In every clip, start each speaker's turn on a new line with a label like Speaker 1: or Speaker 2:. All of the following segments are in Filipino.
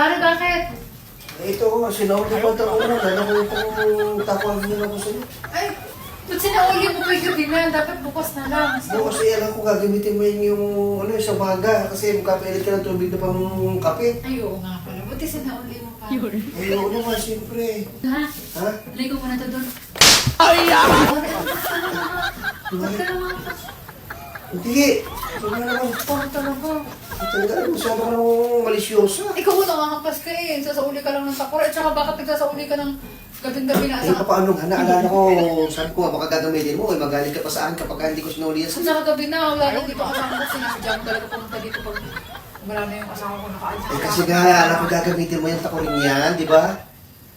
Speaker 1: Pare, bakit?
Speaker 2: Ito, sinauli pa ito una. Lalo ko itong takwagin ako sa'yo.
Speaker 1: Ay, ba't sinauli mo pa yung gabi na? Dapat bukas na lang.
Speaker 2: No, kasi alam ko gagamitin mo yun yung ano, sa umaga. Kasi magkapilit ka ng tubig na pang kape.
Speaker 1: Ay, oo nga pala. Buti sinauli mo pa.
Speaker 2: Ay, oo naman, siyempre.
Speaker 1: Ha?
Speaker 2: Ha?
Speaker 1: Ligo mo na to doon.
Speaker 2: Ay,
Speaker 1: Huwag ka naman.
Speaker 2: Hindi. Huwag na naman.
Speaker 1: Parang talaga.
Speaker 2: Talaga, masyado ka nang malisyosa.
Speaker 1: Ikaw mo nangangapas ka eh. Sasauli ka lang ng takor. At saka bakit nagsasauli ka ng gabing-gabi na
Speaker 2: Eh,
Speaker 1: asa?
Speaker 2: paano nga? Naalala ko, sabi ko, baka gagamitin mo. Eh, magaling ka pa saan kapag hindi ko sinuli yan
Speaker 1: At
Speaker 2: sa'yo.
Speaker 1: saka gabi na, wala nang dito kasama ko. Sinasadya mo talaga pumunta dito pag marami yung kasama ko nakaalis.
Speaker 2: Eh, kasi nga, alam ko gagamitin mo yung takurin yan, di ba?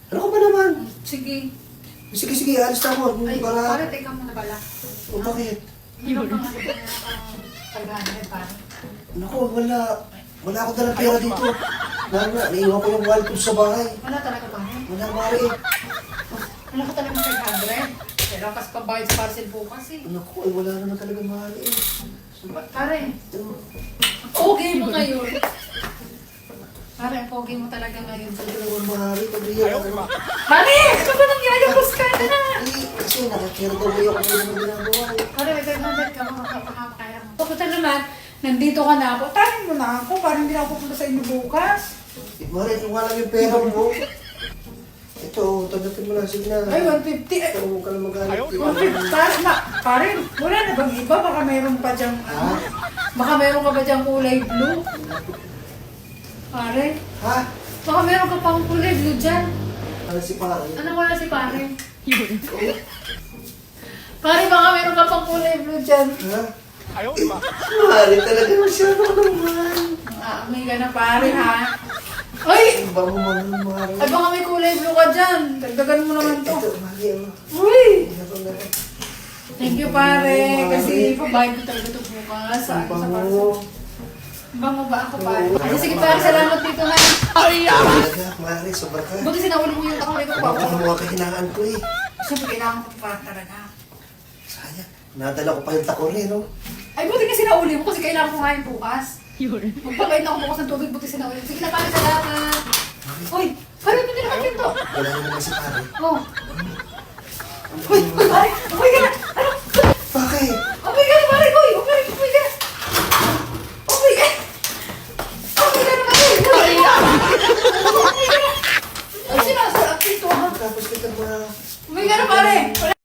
Speaker 2: Ano ko ba naman?
Speaker 1: Sige.
Speaker 2: Sige, sige, alis na ako.
Speaker 1: Ay,
Speaker 2: Para...
Speaker 1: pare, teka muna pala.
Speaker 2: O, bakit?
Speaker 1: Ano ba nga paghahanap pare?
Speaker 2: Naku, wala. Wala akong dalang pera dito. Naiwan ko yung wallet ko sa bahay.
Speaker 1: Wala talaga pare.
Speaker 2: Wala, Mari.
Speaker 1: Wala ka talaga 500. Kailangan kasi pambayad sa parcel bukas eh.
Speaker 2: Naku, eh, wala naman talaga, Mari.
Speaker 1: Pare, okay mo ngayon. Pare, ang pogi mo talaga ngayon.
Speaker 2: Talaga, Mari. Pag-iyak ako.
Speaker 1: Pare, ano ba nangyari? Buska na na.
Speaker 2: Eh, kasi nakakirdo mo yung ano yung ginagawa ko.
Speaker 1: Pare, may 500 ka makakakaya mo. Pagkita naman, nandito ka na ako. Tayo mo na ako. Parang hindi na ako pupunta sa inyo bukas.
Speaker 2: Eh, Mari, ito nga lang yung pera mo. Ito, tanggapin mo lang. Sige na.
Speaker 1: Ay, 150. Ay,
Speaker 2: Ito, huwag ka na magalit.
Speaker 1: 150. Pare, wala na bang iba? Baka mayroon pa diyang, ano? Baka mayroon ka ba diyang kulay blue? Pare,
Speaker 2: Ha?
Speaker 1: baka mayroon ka pang kulay blue dyan.
Speaker 2: Ano si Pari?
Speaker 1: Ano wala si pare? Pare, baka mayroon ka pang kulay blue dyan.
Speaker 2: Ha? Mari talaga masyado ka naman.
Speaker 1: May ka na pare, ha? Ay!
Speaker 2: Ang bango mo naman, Mari.
Speaker 1: Ay, baka may kulay blue ka dyan. Dagdagan mo naman to.
Speaker 2: Ito, Mari, ano?
Speaker 1: Uy!
Speaker 2: Ito na.
Speaker 1: Thank you, pare. Kasi pabayad ko talaga ito bukas.
Speaker 2: Ang
Speaker 1: Sa
Speaker 2: bango.
Speaker 1: Bango ba ako, pare? Ay, sige, pare. Salamat dito, ha?
Speaker 2: Talaga, Mari, sobra ka.
Speaker 1: Buti sinauli mo yung takuli ko pa.
Speaker 2: Ano ka mga kahinaan ko eh.
Speaker 1: Siyempre, kailangan ko pa talaga.
Speaker 2: Sayang, nadala ko pa yung takore, no?
Speaker 1: Ay, buti nga sinauli mo kasi kailangan ko ngayon bukas. Magpakain na ako bukas ng tubig, buti sinauli mo. Sige na, pare, salamat. Uy, pare, hindi naman pinto.
Speaker 2: Wala na naman si Pari.
Speaker 1: Oh. Uy, pare, uy, ka na.